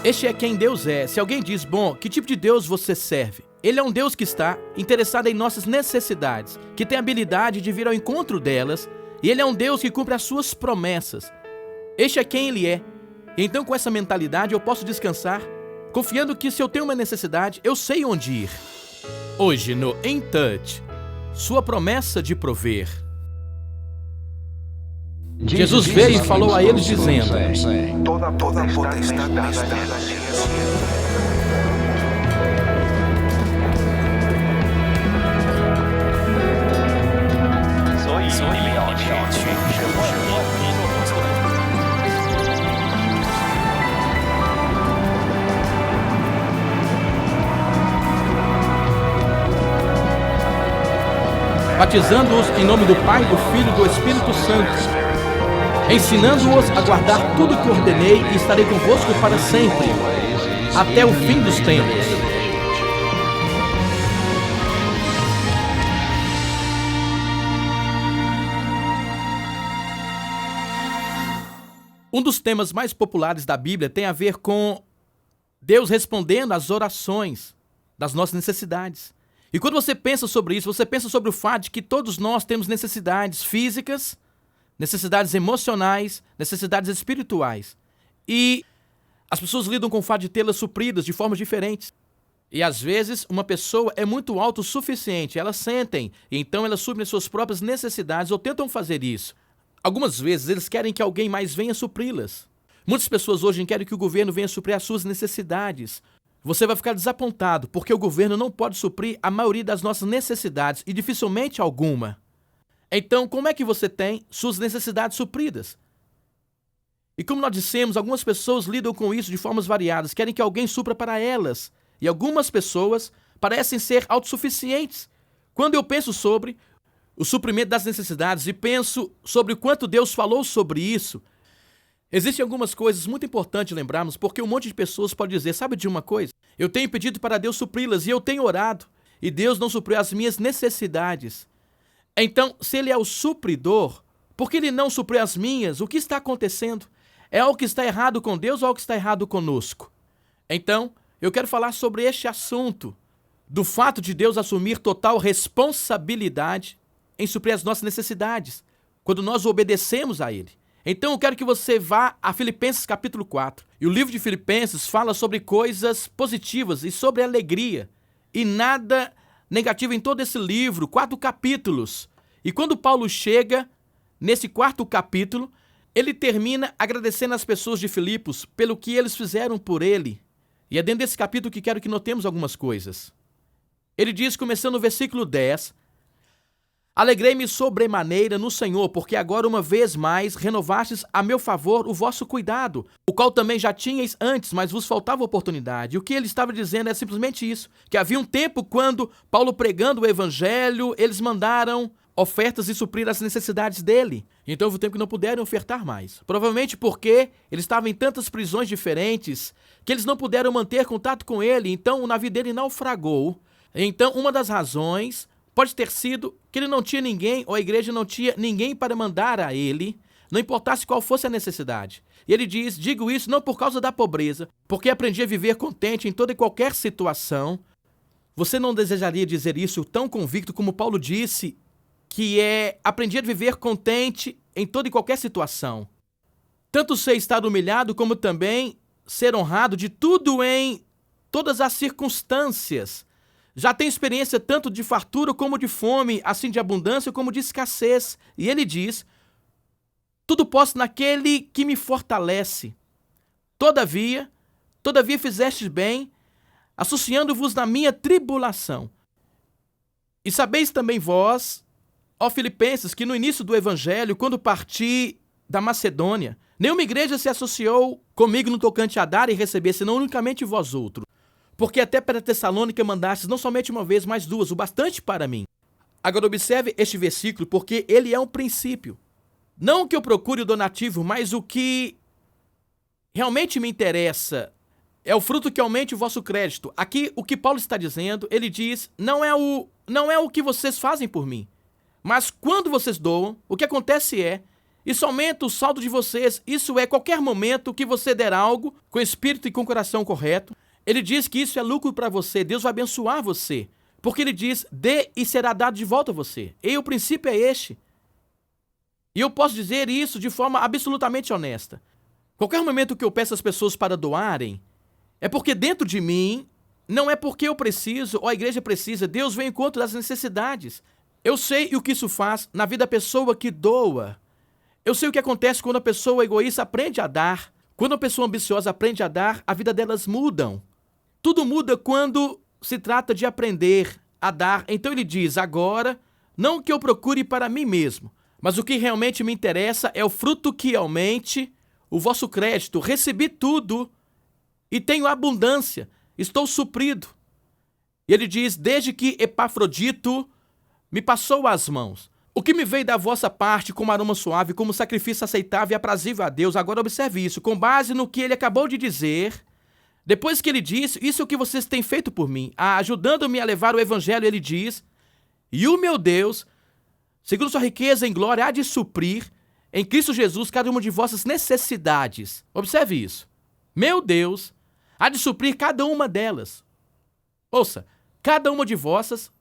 Este é quem Deus é. Se alguém diz, bom, que tipo de Deus você serve? Ele é um Deus que está interessado em nossas necessidades, que tem a habilidade de vir ao encontro delas, e Ele é um Deus que cumpre as suas promessas. Este é quem Ele é. E então, com essa mentalidade, eu posso descansar, confiando que se eu tenho uma necessidade, eu sei onde ir. Hoje, no In Touch, sua promessa de prover. Jesus veio e falou a eles dizendo: Toda potestade me está dada. batizando-os em nome do Pai, do Filho e do Espírito Santo, ensinando-os a guardar tudo que ordenei, e estarei convosco para sempre, até o fim dos tempos. Um dos temas mais populares da Bíblia tem a ver com Deus respondendo às orações das nossas necessidades. E quando você pensa sobre isso, você pensa sobre o fato de que todos nós temos necessidades físicas, necessidades emocionais, necessidades espirituais. E as pessoas lidam com o fato de tê-las supridas de formas diferentes. E às vezes uma pessoa é muito autossuficiente, elas sentem, e então elas suprem suas próprias necessidades ou tentam fazer isso. Algumas vezes eles querem que alguém mais venha supri-las. Muitas pessoas hoje querem que o governo venha suprir as suas necessidades. Você vai ficar desapontado, porque o governo não pode suprir a maioria das nossas necessidades, e dificilmente alguma. Então, como é que você tem suas necessidades supridas? E como nós dissemos, algumas pessoas lidam com isso de formas variadas, querem que alguém supra para elas. E algumas pessoas parecem ser autossuficientes. Quando eu penso sobre o suprimento das necessidades e penso sobre o quanto Deus falou sobre isso, existem algumas coisas muito importantes lembrarmos, porque um monte de pessoas pode dizer, sabe de uma coisa? Eu tenho pedido para Deus supri-las e eu tenho orado, e Deus não supriu as minhas necessidades. Então, se Ele é o supridor, por que Ele não supriu as minhas? O que está acontecendo? É algo que está errado com Deus ou algo que está errado conosco? Então, eu quero falar sobre este assunto, do fato de Deus assumir total responsabilidade em suprir as nossas necessidades, quando nós obedecemos a Ele. Então eu quero que você vá a Filipenses capítulo 4. E o livro de Filipenses fala sobre coisas positivas e sobre alegria. E nada negativo em todo esse livro, 4 capítulos. E quando Paulo chega nesse 4º capítulo, ele termina agradecendo as pessoas de Filipos pelo que eles fizeram por ele. E é dentro desse capítulo que quero que notemos algumas coisas. Ele diz, começando no versículo 10... Alegrei-me sobremaneira no Senhor, porque agora uma vez mais renovastes a meu favor o vosso cuidado, o qual também já tinhais antes, mas vos faltava oportunidade. E o que ele estava dizendo é simplesmente isso, que havia um tempo quando Paulo pregando o evangelho, eles mandaram ofertas e suprir as necessidades dele. Então houve um tempo que não puderam ofertar mais. Provavelmente porque eles estavam em tantas prisões diferentes que eles não puderam manter contato com ele, então o navio dele naufragou. Então uma das razões pode ter sido que ele não tinha ninguém, ou a igreja não tinha ninguém para mandar a ele, não importasse qual fosse a necessidade. E ele diz, digo isso não por causa da pobreza, porque aprendi a viver contente em toda e qualquer situação. Você não desejaria dizer isso tão convicto como Paulo disse, que aprendi a viver contente em toda e qualquer situação. Tanto ser estar humilhado, como também ser honrado de tudo em todas as circunstâncias. Já tem experiência tanto de fartura como de fome, assim de abundância como de escassez. E ele diz, tudo posso naquele que me fortalece. Todavia fizestes bem, associando-vos na minha tribulação. E sabeis também vós, ó Filipenses, que no início do evangelho, quando parti da Macedônia, nenhuma igreja se associou comigo no tocante a dar e receber, senão unicamente vós outros. Porque até para Tessalônica mandastes não somente uma vez, mas 2, o bastante para mim. Agora observe este versículo, porque ele é um princípio. Não que eu procure o donativo, mas o que realmente me interessa é o fruto que aumente o vosso crédito. Aqui, o que Paulo está dizendo, ele diz, não é o que vocês fazem por mim. Mas quando vocês doam, o que acontece é Isso aumenta o saldo de vocês. Isso é qualquer momento que você der algo com espírito e com o coração correto. Ele diz que isso é lucro para você. Deus vai abençoar você. Porque ele diz, dê e será dado de volta a você. E o princípio é este. E eu posso dizer isso de forma absolutamente honesta. Qualquer momento que eu peço às pessoas para doarem, é porque dentro de mim, não é porque eu preciso ou a igreja precisa. Deus vem em encontro das necessidades. Eu sei o que isso faz na vida da pessoa que doa. Eu sei o que acontece quando a pessoa egoísta aprende a dar. Quando a pessoa ambiciosa aprende a dar, a vida delas muda. Tudo muda quando se trata de aprender a dar. Então ele diz, agora, não que eu procure para mim mesmo, mas o que realmente me interessa é o fruto que aumente o vosso crédito. Recebi tudo e tenho abundância, estou suprido. E ele diz, desde que Epafrodito me passou as mãos. O que me veio da vossa parte como aroma suave, como sacrifício aceitável e aprazível a Deus. Agora observe isso, com base no que ele acabou de dizer. Depois que ele disse, isso é o que vocês têm feito por mim, ajudando-me a levar o evangelho, ele diz, e o meu Deus, segundo sua riqueza em glória, há de suprir em Cristo Jesus cada uma de vossas necessidades. Observe isso. Meu Deus há de suprir cada uma delas. Ouça, cada uma de vossas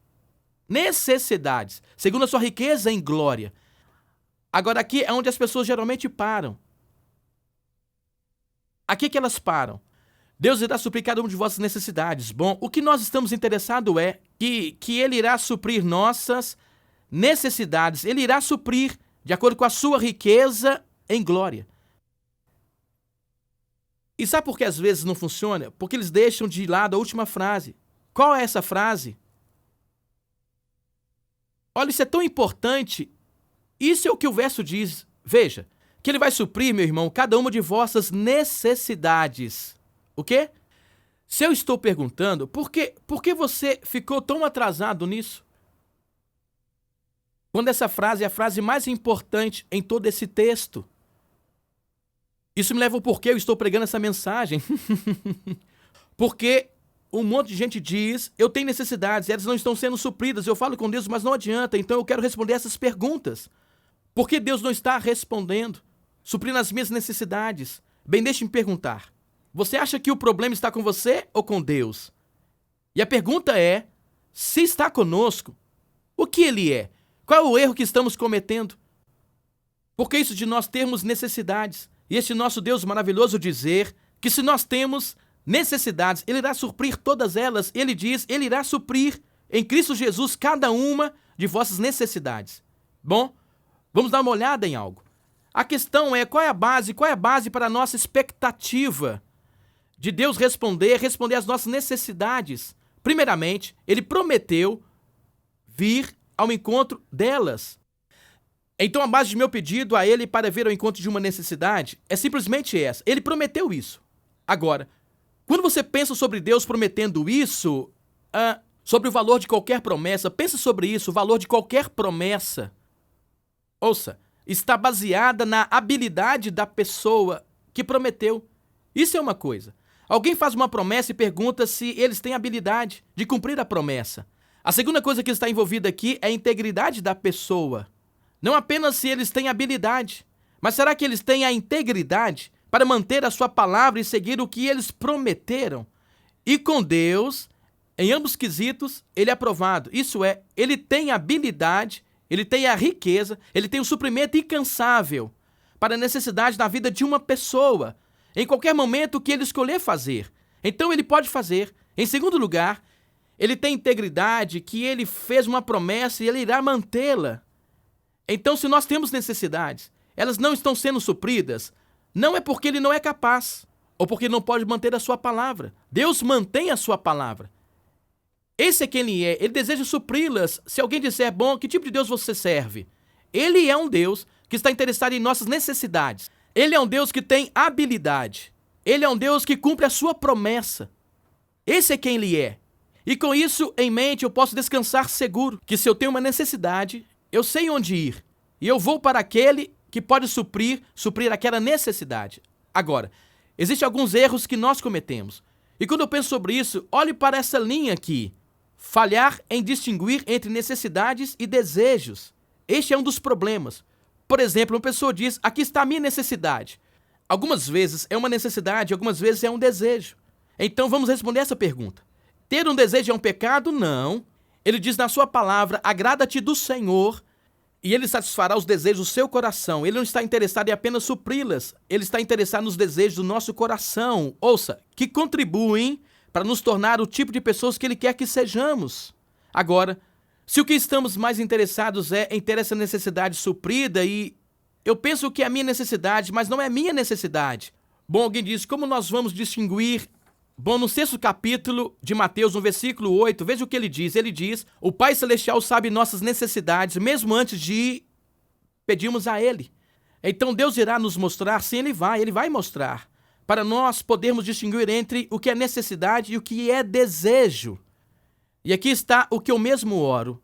necessidades, segundo a sua riqueza em glória. Agora aqui é onde as pessoas geralmente param. Aqui que elas param. Deus irá suprir cada uma de vossas necessidades. Bom, o que nós estamos interessados é que Ele irá suprir nossas necessidades. Ele irá suprir de acordo com a sua riqueza em glória. E sabe por que às vezes não funciona? Porque eles deixam de lado a última frase. Qual é essa frase? Olha, isso é tão importante. Isso é o que o verso diz. Veja, que ele vai suprir, meu irmão, cada uma de vossas necessidades. O quê? Se eu estou perguntando, por que você ficou tão atrasado nisso? Quando essa frase é a frase mais importante em todo esse texto. Isso me leva ao porquê eu estou pregando essa mensagem. Porque um monte de gente diz, eu tenho necessidades, elas não estão sendo supridas, eu falo com Deus, mas não adianta, então eu quero responder essas perguntas. Por que Deus não está respondendo, suprindo as minhas necessidades? Bem, deixe-me perguntar, você acha que o problema está com você ou com Deus? E a pergunta é, se está conosco, o que Ele é? Qual é o erro que estamos cometendo? Porque isso de nós termos necessidades, e este nosso Deus maravilhoso dizer que se nós temos necessidades, Ele irá suprir todas elas. Ele diz, Ele irá suprir em Cristo Jesus cada uma de vossas necessidades. Bom, vamos dar uma olhada em algo. A questão é, qual é a base para a nossa expectativa de Deus responder às nossas necessidades? Primeiramente, Ele prometeu vir ao encontro delas. Então a base de meu pedido a Ele para vir ao encontro de uma necessidade é simplesmente essa. Ele prometeu isso. Agora, quando você pensa sobre Deus prometendo isso, sobre o valor de qualquer promessa, pensa sobre isso, o valor de qualquer promessa. Ouça, está baseada na habilidade da pessoa que prometeu. Isso é uma coisa. Alguém faz uma promessa e pergunta se eles têm habilidade de cumprir a promessa. A segunda coisa que está envolvida aqui é a integridade da pessoa. Não apenas se eles têm habilidade, mas será que eles têm a integridade para manter a sua palavra e seguir o que eles prometeram? E com Deus, em ambos quesitos, Ele é aprovado. Isso é, Ele tem a habilidade, Ele tem a riqueza, Ele tem o suprimento incansável para a necessidade da vida de uma pessoa, em qualquer momento que Ele escolher fazer. Então Ele pode fazer. Em segundo lugar, Ele tem integridade, que Ele fez uma promessa e Ele irá mantê-la. Então, se nós temos necessidades, elas não estão sendo supridas, não é porque Ele não é capaz, ou porque Ele não pode manter a sua palavra. Deus mantém a sua palavra. Esse é quem Ele é. Ele deseja supri-las. Se alguém disser, bom, que tipo de Deus você serve? Ele é um Deus que está interessado em nossas necessidades. Ele é um Deus que tem habilidade. Ele é um Deus que cumpre a sua promessa. Esse é quem Ele é. E com isso em mente, eu posso descansar seguro que se eu tenho uma necessidade, eu sei onde ir. E eu vou para aquele que pode suprir aquela necessidade. Agora, existem alguns erros que nós cometemos. E quando eu penso sobre isso, olhe para essa linha aqui. Falhar em distinguir entre necessidades e desejos. Este é um dos problemas. Por exemplo, uma pessoa diz, aqui está a minha necessidade. Algumas vezes é uma necessidade, algumas vezes é um desejo. Então vamos responder essa pergunta. Ter um desejo é um pecado? Não. Ele diz na sua palavra, agrada-te do Senhor e Ele satisfará os desejos do seu coração. Ele não está interessado em apenas supri-las, Ele está interessado nos desejos do nosso coração. Ouça, que contribuem para nos tornar o tipo de pessoas que Ele quer que sejamos. Agora, se o que estamos mais interessados é em ter essa necessidade suprida e eu penso que é a minha necessidade, mas não é minha necessidade. Bom, alguém diz, como nós vamos distinguir? Bom, no 6º capítulo de Mateus, no versículo 8, veja o que ele diz. Ele diz, o Pai Celestial sabe nossas necessidades, mesmo antes de pedirmos a Ele. Então Deus irá nos mostrar, sim, Ele vai mostrar, para nós podermos distinguir entre o que é necessidade e o que é desejo. E aqui está o que eu mesmo oro.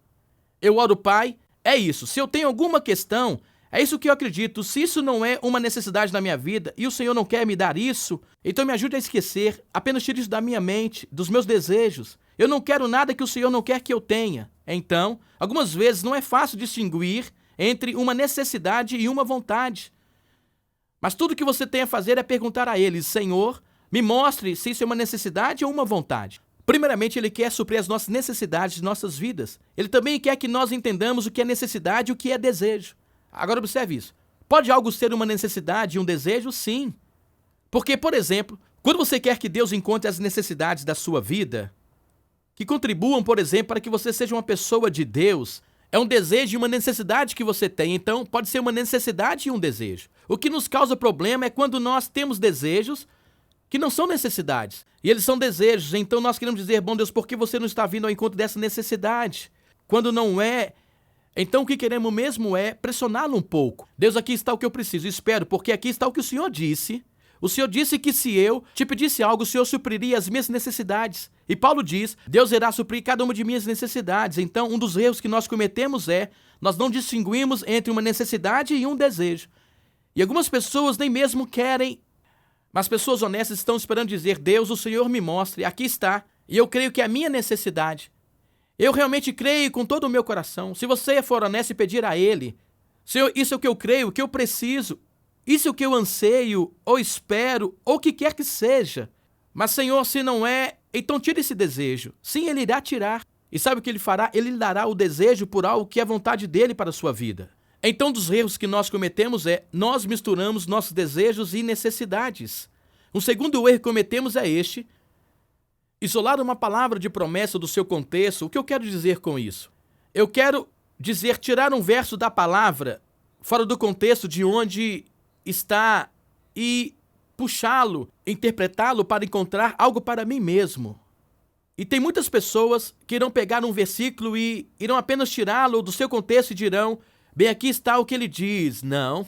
Eu oro, Pai, é isso. Se eu tenho alguma questão, é isso que eu acredito. Se isso não é uma necessidade na minha vida e o Senhor não quer me dar isso, então me ajude a esquecer. Apenas tire isso da minha mente, dos meus desejos. Eu não quero nada que o Senhor não quer que eu tenha. Então, algumas vezes não é fácil distinguir entre uma necessidade e uma vontade. Mas tudo que você tem a fazer é perguntar a Ele, Senhor, me mostre se isso é uma necessidade ou uma vontade. Primeiramente, Ele quer suprir as nossas necessidades de nossas vidas. Ele também quer que nós entendamos o que é necessidade e o que é desejo. Agora observe isso. Pode algo ser uma necessidade e um desejo? Sim. Porque, por exemplo, quando você quer que Deus encontre as necessidades da sua vida, que contribuam, por exemplo, para que você seja uma pessoa de Deus, é um desejo e uma necessidade que você tem. Então, pode ser uma necessidade e um desejo. O que nos causa problema é quando nós temos desejos que não são necessidades. E eles são desejos. Então, nós queremos dizer, bom Deus, por que você não está vindo ao encontro dessa necessidade? Quando não é, então o que queremos mesmo é pressioná-lo um pouco. Deus, aqui está o que eu preciso. Espero, porque aqui está o que o Senhor disse. O Senhor disse que se eu te pedisse algo, o Senhor supriria as minhas necessidades. E Paulo diz, Deus irá suprir cada uma de minhas necessidades. Então, um dos erros que nós cometemos é, nós não distinguimos entre uma necessidade e um desejo. E algumas pessoas nem mesmo querem, mas pessoas honestas estão esperando dizer, Deus, o Senhor me mostre, aqui está, e eu creio que é a minha necessidade. Eu realmente creio com todo o meu coração. Se você for honesto e pedir a Ele, Senhor, isso é o que eu creio, o que eu preciso, isso é o que eu anseio, ou espero, ou o que quer que seja. Mas, Senhor, se não é, então tire esse desejo. Sim, Ele irá tirar. E sabe o que Ele fará? Ele lhe dará o desejo por algo que é vontade dEle para a sua vida. Então, dos erros que nós cometemos é, nós misturamos nossos desejos e necessidades. Um segundo erro que cometemos é este, isolar uma palavra de promessa do seu contexto. O que eu quero dizer com isso? Eu quero dizer, tirar um verso da palavra, fora do contexto de onde está, e puxá-lo, interpretá-lo para encontrar algo para mim mesmo. E tem muitas pessoas que irão pegar um versículo e irão apenas tirá-lo do seu contexto e dirão, bem, aqui está o que ele diz. Não.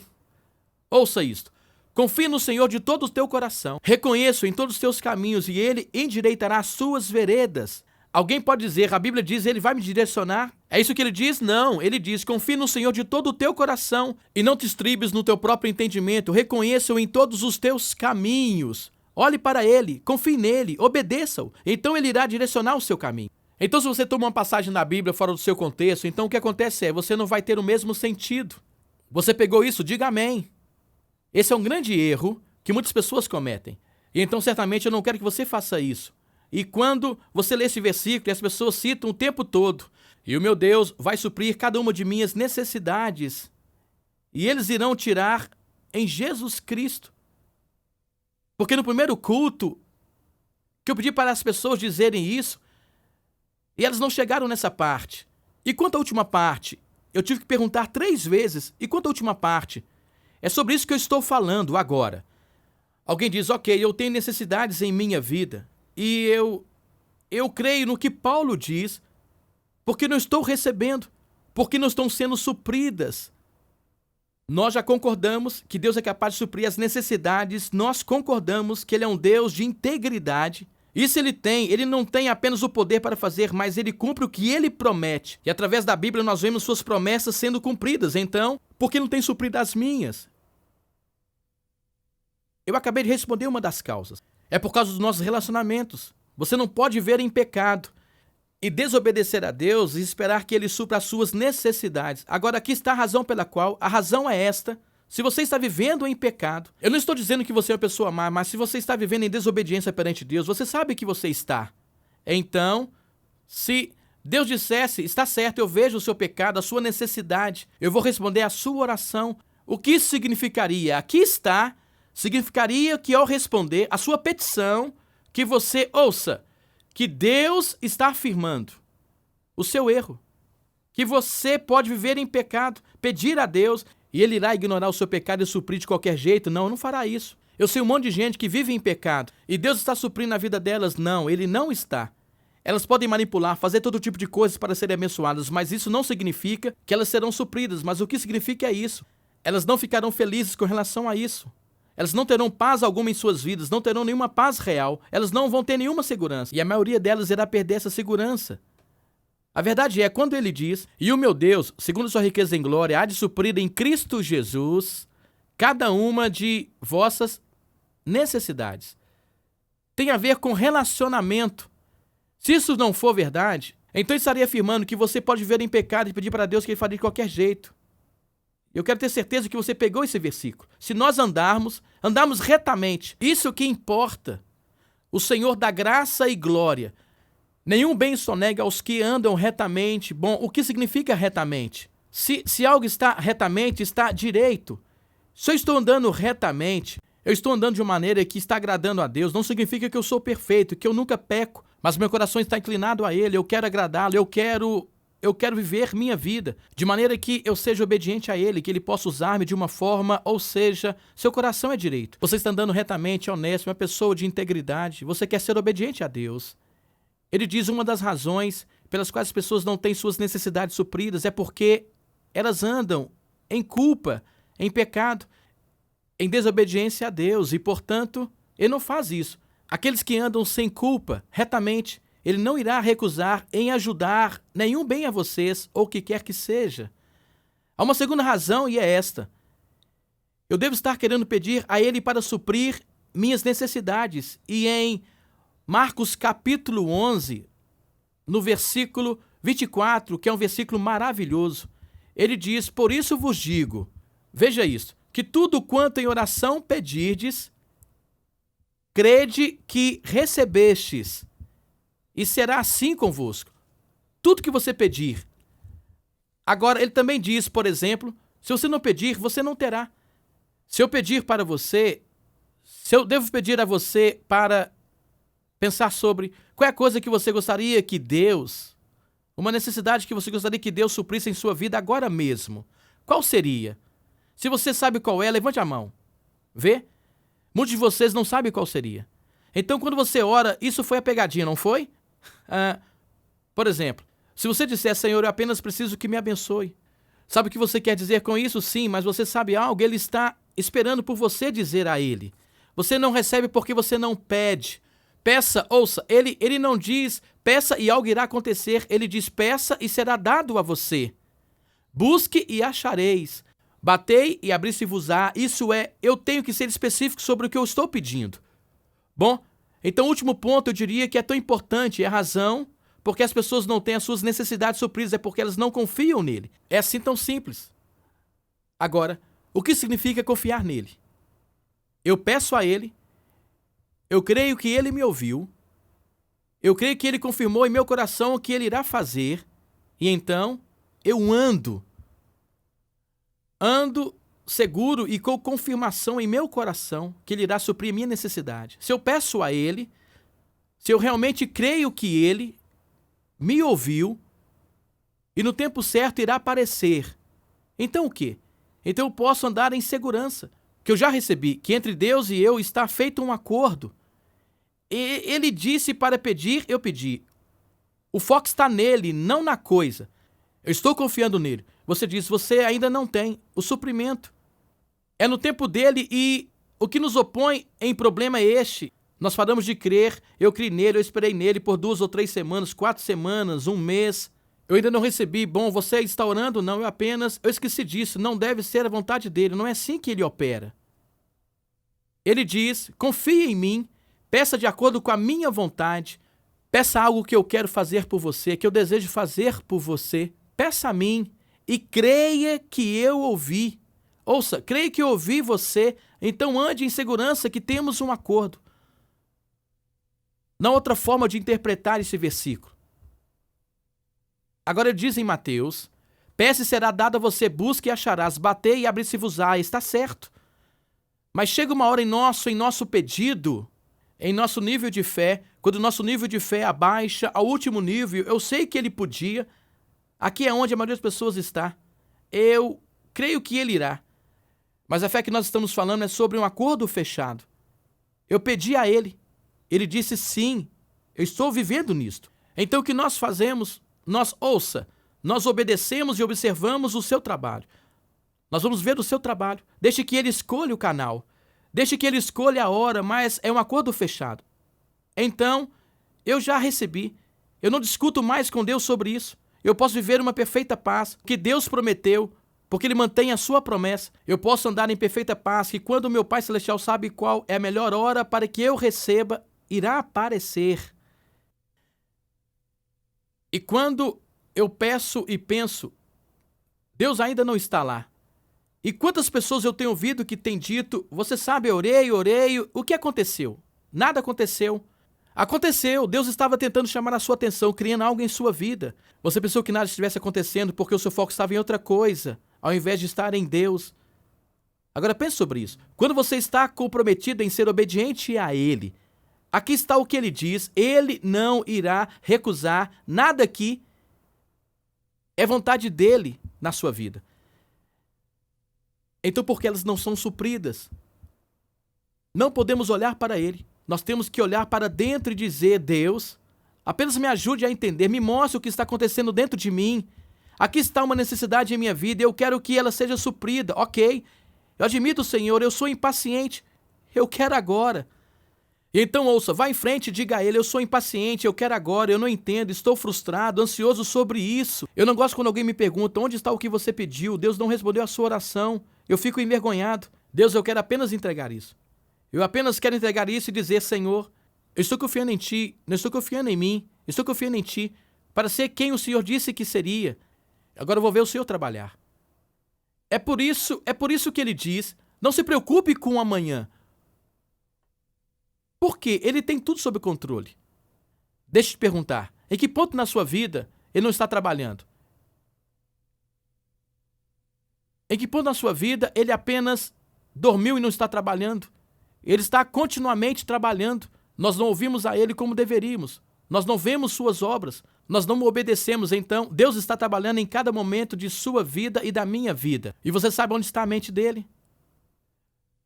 Ouça isto. Confie no Senhor de todo o teu coração. Reconheça-o em todos os teus caminhos e Ele endireitará as suas veredas. Alguém pode dizer, a Bíblia diz, Ele vai me direcionar? É isso que Ele diz? Não. Ele diz, confie no Senhor de todo o teu coração e não te estribes no teu próprio entendimento. Reconheça-o em todos os teus caminhos. Olhe para Ele, confie nele, obedeça-o. Então Ele irá direcionar o seu caminho. Então, se você toma uma passagem da Bíblia fora do seu contexto, então o que acontece é, você não vai ter o mesmo sentido. Você pegou isso? Diga amém. Esse é um grande erro que muitas pessoas cometem. E então, certamente, eu não quero que você faça isso. E quando você lê esse versículo, e as pessoas citam o tempo todo, e o meu Deus vai suprir cada uma de minhas necessidades, e eles irão tirar em Jesus Cristo. Porque no primeiro culto, que eu pedi para as pessoas dizerem isso, e elas não chegaram nessa parte. E quanto à última parte? Eu tive que perguntar 3 vezes. E quanto à última parte? É sobre isso que eu estou falando agora. Alguém diz, ok, eu tenho necessidades em minha vida. E eu creio no que Paulo diz, porque não estou recebendo, porque não estão sendo supridas. Nós já concordamos que Deus é capaz de suprir as necessidades, nós concordamos que Ele é um Deus de integridade. Isso Ele não tem apenas o poder para fazer, mas Ele cumpre o que Ele promete. E através da Bíblia nós vemos suas promessas sendo cumpridas. Então, por que não tem suprido as minhas? Eu acabei de responder uma das causas. É por causa dos nossos relacionamentos. Você não pode viver em pecado. e desobedecer a Deus e esperar que Ele supra as suas necessidades. Agora, aqui está a razão pela qual, a razão é esta: se você está vivendo em pecado, eu não estou dizendo que você é uma pessoa má, mas se você está vivendo em desobediência perante Deus, você sabe que você está. Então, se Deus dissesse, está certo, eu vejo o seu pecado, a sua necessidade, eu vou responder a sua oração. O que isso significaria? Aqui está, significaria que ao responder a sua petição, que você ouça que Deus está afirmando o seu erro, que você pode viver em pecado, pedir a Deus e Ele irá ignorar o seu pecado e suprir de qualquer jeito. Não, não fará isso. Eu sei um monte de gente que vive em pecado e Deus está suprindo a vida delas. Não, Ele não está. Elas podem manipular, fazer todo tipo de coisas para serem abençoadas, mas isso não significa que elas serão supridas. Mas o que significa é isso: elas não ficarão felizes com relação a isso. Elas não terão paz alguma em suas vidas, não terão nenhuma paz real, elas não vão ter nenhuma segurança. E a maioria delas irá perder essa segurança. A verdade é, quando ele diz, e o meu Deus, segundo sua riqueza em glória, há de suprir em Cristo Jesus cada uma de vossas necessidades. Tem a ver com relacionamento. Se isso não for verdade, então estaria afirmando que você pode viver em pecado e pedir para Deus que Ele faria de qualquer jeito. Eu quero ter certeza que você pegou esse versículo. Se nós andarmos retamente, isso que importa. O Senhor dá graça e glória. Nenhum bem sonega aos que andam retamente. Bom, o que significa retamente? Se algo está retamente, está direito. Se eu estou andando retamente, eu estou andando de uma maneira que está agradando a Deus. Não significa que eu sou perfeito, que eu nunca peco, mas meu coração está inclinado a Ele. Eu quero agradá-lo, eu quero viver minha vida de maneira que eu seja obediente a Ele, que Ele possa usar-me de uma forma, ou seja, seu coração é direito. Você está andando retamente, honesto, uma pessoa de integridade, você quer ser obediente a Deus. Ele diz uma das razões pelas quais as pessoas não têm suas necessidades supridas é porque elas andam em culpa, em pecado, em desobediência a Deus e, portanto, Ele não faz isso. Aqueles que andam sem culpa, retamente, Ele não irá recusar em ajudar nenhum bem a vocês, ou o que quer que seja. Há uma segunda razão e é esta: eu devo estar querendo pedir a Ele para suprir minhas necessidades. E em Marcos capítulo 11, no versículo 24, que é um versículo maravilhoso, ele diz, por isso vos digo, veja isso, que tudo quanto em oração pedirdes, crede que recebestes, e será assim convosco. Tudo que você pedir. Agora, ele também diz, por exemplo, se você não pedir, você não terá. Se eu pedir para você, se eu devo pedir a você para pensar sobre qual é a coisa que você gostaria que Deus, uma necessidade que você gostaria que Deus suprisse em sua vida agora mesmo, qual seria? Se você sabe qual é, levante a mão. Vê? Muitos de vocês não sabem qual seria. Então, quando você ora, isso foi a pegadinha, não foi? Por exemplo, se você disser, Senhor, eu apenas preciso que me abençoe. Sabe o que você quer dizer com isso? Sim, mas você sabe algo? Ele está esperando por você dizer a Ele. Você não recebe porque você não pede. Peça, ouça, ele não diz, peça e algo irá acontecer. Ele diz, peça e será dado a você. Busque e achareis. Batei e abri-se-vos-á. Isso é, eu tenho que ser específico sobre o que eu estou pedindo. Bom, então o último ponto eu diria que é tão importante, é a razão porque as pessoas não têm as suas necessidades supridas, é porque elas não confiam nele. É assim tão simples. Agora, o que significa confiar nele? Eu peço a ele, eu creio que ele me ouviu, eu creio que ele confirmou em meu coração o que ele irá fazer, e então eu ando seguro e com confirmação em meu coração que ele irá suprir minha necessidade. Se eu peço a ele, se eu realmente creio que ele me ouviu e no tempo certo irá aparecer, então o quê? Então eu posso andar em segurança, que eu já recebi, que entre Deus e eu está feito um acordo. E ele disse para pedir, eu pedi. O foco está nele, não na coisa. Eu estou confiando nele. Você diz, você ainda não tem o suprimento. É no tempo dele e o que nos opõe em problema é este. Nós paramos de crer, eu criei nele, eu esperei nele por 2 ou 3 semanas, 4 semanas, 1 mês. Eu ainda não recebi. Bom, você está orando? Não, eu esqueci disso. Não deve ser a vontade dele. Não é assim que ele opera. Ele diz, confie em mim, peça de acordo com a minha vontade. Peça algo que eu quero fazer por você, que eu desejo fazer por você. Peça a mim e creia que eu ouvi. Ouça, creia que eu ouvi você, então ande em segurança que temos um acordo. Não há outra forma de interpretar esse versículo. Agora ele diz em Mateus: peça e será dado a você, busque e acharás, bater e abrir-se-vos-á. Está certo. Mas chega uma hora em nosso pedido, em nosso nível de fé, quando o nosso nível de fé abaixa ao último nível, eu sei que ele podia, aqui é onde a maioria das pessoas está. Eu creio que ele irá. Mas a fé que nós estamos falando é sobre um acordo fechado. Eu pedi a ele. Ele disse sim, eu estou vivendo nisto. Então o que nós fazemos? Nós obedecemos e observamos o seu trabalho. Nós vamos ver o seu trabalho. Deixe que ele escolha o canal. Deixe que ele escolha a hora, mas é um acordo fechado. Então, eu já recebi. Eu não discuto mais com Deus sobre isso. Eu posso viver uma perfeita paz que Deus prometeu, porque ele mantém a sua promessa. Eu posso andar em perfeita paz, que quando o meu Pai Celestial sabe qual é a melhor hora para que eu receba, irá aparecer. E quando eu peço e penso, Deus ainda não está lá. E quantas pessoas eu tenho ouvido que têm dito, você sabe, eu orei, o que aconteceu? Nada aconteceu. Aconteceu, Deus estava tentando chamar a sua atenção, criando algo em sua vida. Você pensou que nada estivesse acontecendo porque o seu foco estava em outra coisa, ao invés de estar em Deus. Agora pense sobre isso. Quando você está comprometido em ser obediente a Ele, aqui está o que Ele diz, Ele não irá recusar nada aqui. É vontade dEle na sua vida. Então, por que elas não são supridas? Não podemos olhar para Ele. Nós temos que olhar para dentro e dizer, Deus, apenas me ajude a entender, me mostre o que está acontecendo dentro de mim. Aqui está uma necessidade em minha vida, eu quero que ela seja suprida. Ok, eu admito, Senhor, eu sou impaciente, eu quero agora. E então, ouça, vá em frente e diga a Ele, eu sou impaciente, eu quero agora, eu não entendo, estou frustrado, ansioso sobre isso. Eu não gosto quando alguém me pergunta, onde está o que você pediu? Deus não respondeu a sua oração. Eu fico envergonhado. Deus, eu quero apenas entregar isso. Eu apenas quero entregar isso e dizer, Senhor, eu estou confiando em Ti, não estou confiando em mim, estou confiando em Ti, para ser quem o Senhor disse que seria. Agora eu vou ver o Senhor trabalhar. É por isso que Ele diz, não se preocupe com o amanhã. Porque Ele tem tudo sob controle. Deixa eu te perguntar, em que ponto na sua vida Ele não está trabalhando? Em que ponto na sua vida Ele apenas dormiu e não está trabalhando? Ele está continuamente trabalhando. Nós não ouvimos a Ele como deveríamos. Nós não vemos suas obras. Nós não obedecemos. Então, Deus está trabalhando em cada momento de sua vida e da minha vida. E você sabe onde está a mente dele?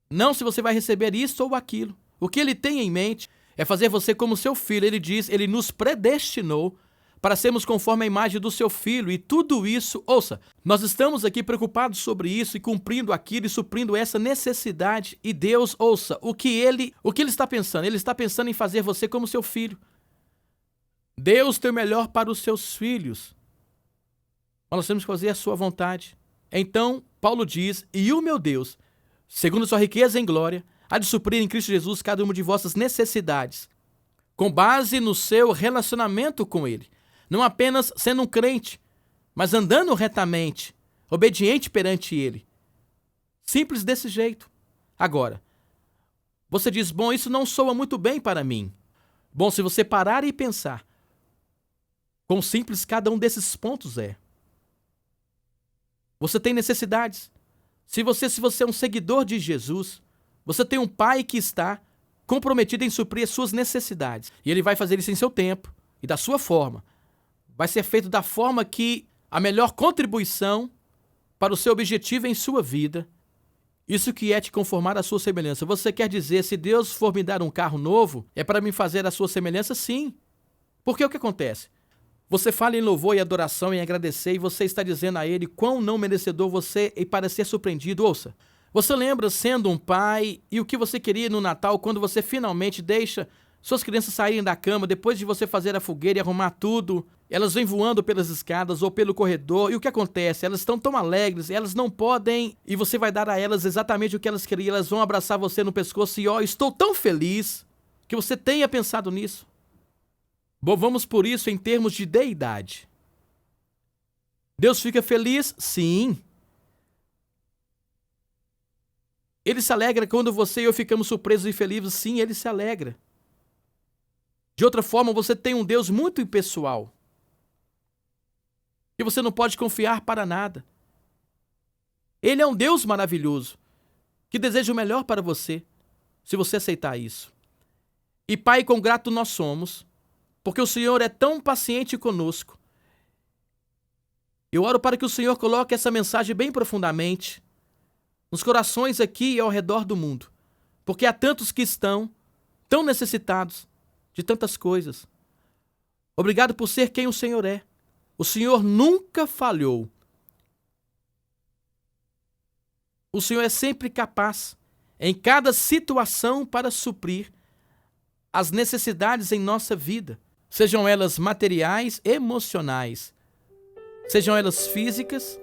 Não se você vai receber isso ou aquilo. O que Ele tem em mente é fazer você como seu filho. Ele diz, Ele nos predestinou para sermos conforme a imagem do seu Filho. E tudo isso, ouça, nós estamos aqui preocupados sobre isso e cumprindo aquilo e suprindo essa necessidade. E Deus, ouça, o que Ele está pensando? Ele está pensando em fazer você como seu filho. Deus tem o melhor para os seus filhos. Mas nós temos que fazer a sua vontade. Então, Paulo diz, e o meu Deus, segundo sua riqueza em glória, há de suprir em Cristo Jesus cada uma de vossas necessidades, com base no seu relacionamento com Ele. Não apenas sendo um crente, mas andando retamente, obediente perante Ele. Simples desse jeito. Agora, você diz, bom, isso não soa muito bem para mim. Bom, se você parar e pensar, quão simples cada um desses pontos é. Você tem necessidades. Se você é um seguidor de Jesus, você tem um Pai que está comprometido em suprir as suas necessidades. E Ele vai fazer isso em seu tempo e da sua forma. Vai ser feito da forma que a melhor contribuição para o seu objetivo em sua vida, isso que é te conformar à sua semelhança. Você quer dizer, se Deus for me dar um carro novo, é para me fazer a sua semelhança? Sim. Porque o que acontece? Você fala em louvor e adoração, em agradecer, e você está dizendo a Ele quão não merecedor você é para ser surpreendido. Ouça, você lembra sendo um pai e o que você queria no Natal quando você finalmente deixa suas crianças saírem da cama depois de você fazer a fogueira e arrumar tudo? Elas vêm voando pelas escadas ou pelo corredor e o que acontece? Elas estão tão alegres, elas não podem e você vai dar a elas exatamente o que elas queriam. Elas vão abraçar você no pescoço e estou tão feliz que você tenha pensado nisso. Bom, vamos por isso em termos de deidade. Deus fica feliz? Sim. Ele se alegra quando você e eu ficamos surpresos e felizes? Sim, ele se alegra. De outra forma, você tem um Deus muito impessoal, que você não pode confiar para nada. Ele é um Deus maravilhoso, que deseja o melhor para você, se você aceitar isso. E Pai, quão grato nós somos, porque o Senhor é tão paciente conosco. Eu oro para que o Senhor coloque essa mensagem bem profundamente nos corações aqui e ao redor do mundo, porque há tantos que estão tão necessitados de tantas coisas. Obrigado por ser quem o Senhor é. O Senhor nunca falhou. O Senhor é sempre capaz, em cada situação, para suprir as necessidades em nossa vida, sejam elas materiais, emocionais, sejam elas físicas.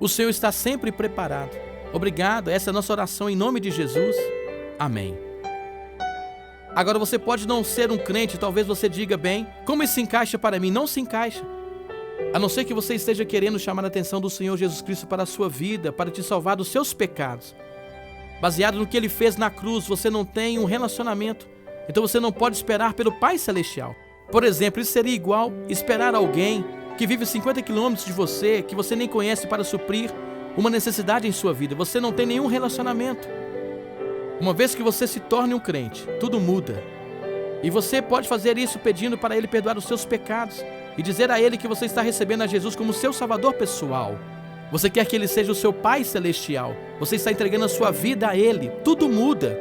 O Senhor está sempre preparado. Obrigado, essa é a nossa oração em nome de Jesus. Amém. Agora, você pode não ser um crente, talvez você diga, bem, como isso se encaixa para mim? Não se encaixa. A não ser que você esteja querendo chamar a atenção do Senhor Jesus Cristo para a sua vida, para te salvar dos seus pecados. Baseado no que Ele fez na cruz, você não tem um relacionamento. Então você não pode esperar pelo Pai Celestial. Por exemplo, isso seria igual esperar alguém que vive 50 quilômetros de você, que você nem conhece, para suprir uma necessidade em sua vida. Você não tem nenhum relacionamento. Uma vez que você se torne um crente, tudo muda. E você pode fazer isso pedindo para Ele perdoar os seus pecados e dizer a Ele que você está recebendo a Jesus como seu Salvador pessoal. Você quer que Ele seja o seu Pai Celestial. Você está entregando a sua vida a Ele. Tudo muda.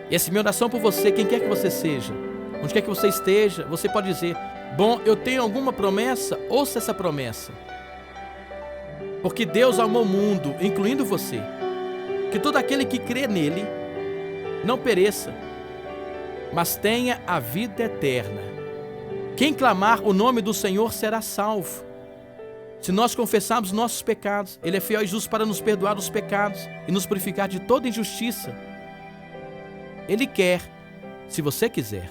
E essa é minha oração por você, quem quer que você seja. Onde quer que você esteja, você pode dizer, bom, eu tenho alguma promessa? Ouça essa promessa. Porque Deus amou o mundo, incluindo você, que todo aquele que crê nele não pereça, mas tenha a vida eterna. Quem clamar o nome do Senhor será salvo. Se nós confessarmos nossos pecados, Ele é fiel e justo para nos perdoar os pecados e nos purificar de toda injustiça. Ele quer, se você quiser.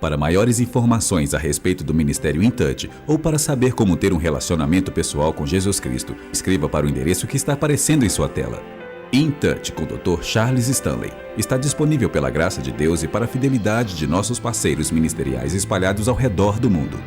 Para maiores informações a respeito do Ministério InTouch ou para saber como ter um relacionamento pessoal com Jesus Cristo, escreva para o endereço que está aparecendo em sua tela. InTouch com o Dr. Charles Stanley está disponível pela graça de Deus e para a fidelidade de nossos parceiros ministeriais espalhados ao redor do mundo.